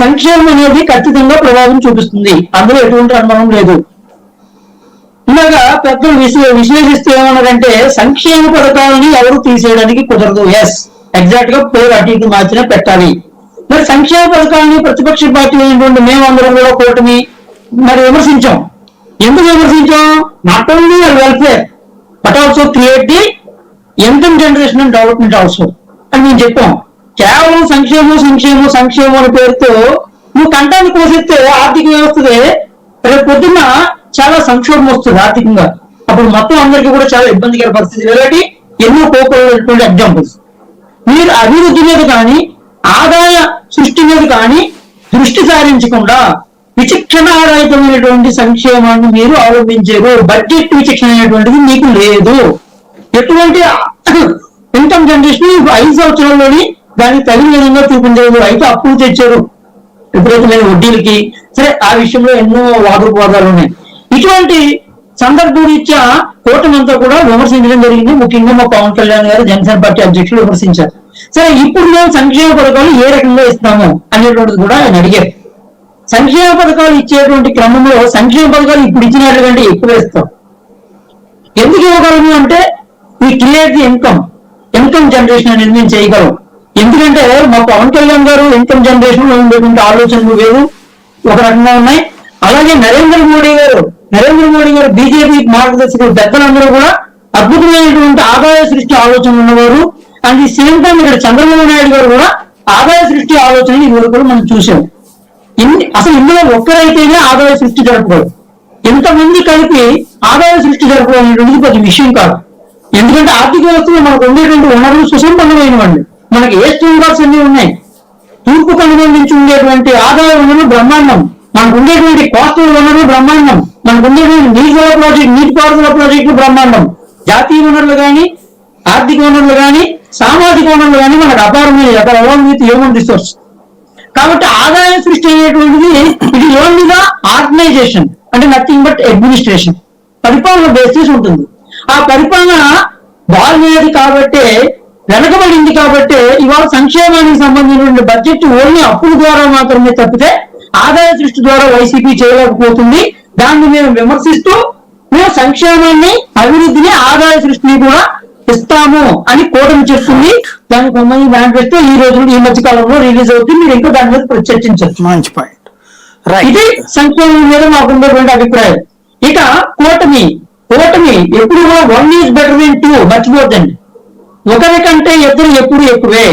సంక్షేమం అనేది ఖచ్చితంగా ప్రభావం చూపిస్తుంది, అందులో ఎటువంటి అనుమానం లేదు. ఇలాగా పెద్దలు విశ్లేషిస్తే ఏమన్నారంటే సంక్షేమ పథకాలని ఎవరు తీసేయడానికి కుదరదు. ఎస్, ఎగ్జాక్ట్ గా పేరు అటు ఇటు మార్చినా పెట్టాలి. మరి సంక్షేమ పథకాలని ప్రతిపక్ష పార్టీ అయినటువంటి మేమందరం కూడా కూటమి మరి విమర్శించాం. ఎందుకు విమర్శించాం? Not only welfare but also create the young generation and development also అని మేము చెప్పాం. కేవలం సంక్షేమం సంక్షేమం సంక్షేమం అనే పేరుతో నువ్వు కంటాన్ని కోసిస్తే ఆర్థిక వ్యవస్థదే రేపు పొద్దున్న చాలా సంక్షోభం వస్తుంది ఆర్థికంగా. అప్పుడు మొత్తం అందరికీ కూడా చాలా ఇబ్బందికర పరిస్థితి. ఇలాంటి ఎన్నో కోపమైనటువంటి ఎగ్జాంపుల్స్. మీరు అభివృద్ధి మీద కానీ ఆదాయ సృష్టి మీద కానీ దృష్టి సారించకుండా విచక్షణ ఆధారితమైనటువంటి సంక్షేమాన్ని మీరు అవలంబించారు. బడ్జెట్ విచక్షణ అనేటువంటిది మీకు లేదు. ఎటువంటి ఇన్కమ్ జనరేషన్ 5 సంవత్సరాల్లోని దానికి తగిన విధంగా చూపించలేదు. అయితే అప్పులు తెచ్చారు విపరీతమైన వడ్డీలకి. సరే, ఆ విషయంలో ఎన్నో వాదోపవాదాలు ఉన్నాయి. ఇటువంటి సందర్భరీత్యా కూటమంతా కూడా విమర్శించడం జరిగింది. ముఖ్యంగా మా పవన్ కళ్యాణ్ గారు జనసేన పార్టీ అధ్యక్షులు విమర్శించారు. సరే, ఇప్పుడు మేము సంక్షేమ పథకాలు ఏ రకంగా ఇస్తాము అనేటువంటిది కూడా ఆయన అడిగారు. సంక్షేమ పథకాలు ఇచ్చేటువంటి క్రమంలో సంక్షేమ పథకాలు ఇప్పుడు ఇచ్చినట్టు కంటే ఎక్కువ ఇస్తాం. ఎందుకు ఇవ్వగలము అంటే ఈ క్రియేట్ ది ఇన్కమ్ జనరేషన్ అనేది మేము చేయగలం. ఎందుకంటే మా పవన్ కళ్యాణ్ గారు ఇన్కమ్ జనరేషన్ లో ఉండేటువంటి ఆలోచనలు వేరు ఒక రకంగా ఉన్నాయి. అలాగే నరేంద్ర మోడీ గారు బీజేపీ మార్గదర్శకులు పెద్దలందరూ కూడా అద్భుతమైనటువంటి ఆదాయ సృష్టి ఆలోచన ఉన్నవారు. అండ్ ఈ సేమ్ టైం ఇక్కడ చంద్రబాబు నాయుడు గారు కూడా ఆదాయ సృష్టి ఆలోచన ఇవరకు కూడా మనం చూసాం. అసలు ఇందులో ఒక్కరైతేనే ఆదాయ సృష్టి జరపకూడదు. ఎంతమంది కలిపి ఆదాయ సృష్టి జరపడం అనేటువంటిది పెద్ద విషయం కాదు. ఎందుకంటే ఆర్థిక వ్యవస్థలో మనకు ఉండేటువంటి వనరులు సుసంపన్నమైనవండి. మనకి ఏ స్ట్రీమ్స్ అన్ని ఉన్నాయి. తూర్పుకు అనుబంధించి ఉండేటువంటి ఆదాయ వనరులు బ్రహ్మాండం, మనకు ఉండేటువంటి కోస్టల్ వనరులు బ్రహ్మాండం, మనకు ఉండేటువంటి నీటిపారుదల ప్రాజెక్టులు బ్రహ్మాండం. జాతీయ వనరులు కానీ ఆర్థిక వనరులు కానీ సామాజిక వనరులు కానీ మనకు అపారమైన అలాంగ్ విత్ హ్యూమన్ రిసోర్స్. కాబట్టి ఆదాయ సృష్టి అనేటువంటిది ఇది ఓన్లీగా ఆర్గనైజేషన్ అంటే నథింగ్ బట్ అడ్మినిస్ట్రేషన్, పరిపాలన బేసిస్ ఉంటుంది. ఆ పరిపాలన బాగున్నది కాబట్టే, వెనకబడింది కాబట్టే ఇవాళ సంక్షేమానికి సంబంధించినటువంటి బడ్జెట్ ఓన్లీ అప్పుల ద్వారా మాత్రమే తప్పితే ఆదాయ సృష్టి ద్వారా వైసీపీ చేయలేకపోతుంది. దాన్ని మేము విమర్శిస్తూ మేము సంక్షేమాన్ని, అభివృద్ధిని, ఆదాయ సృష్టిని కూడా ఇస్తాము అని కూటమి చెప్తుంది. దానికి సంబంధించి మేనిఫెస్టో ఈ రోజు ఈ మధ్య కాలంలో రిలీజ్ అవుతుంది. మీరు ఇంకా దాని మీద చర్చించవచ్చు. మంచి పాయింట్. ఇది సంక్షేమం మీద మాకు ఉండేటువంటి అభిప్రాయం. ఇక కూటమి ఎప్పుడు కూడా 1 is better than 2 మర్చిపోద్దండి. ఒకరి కంటే ఇద్దరు ఎప్పుడు ఎక్కువే.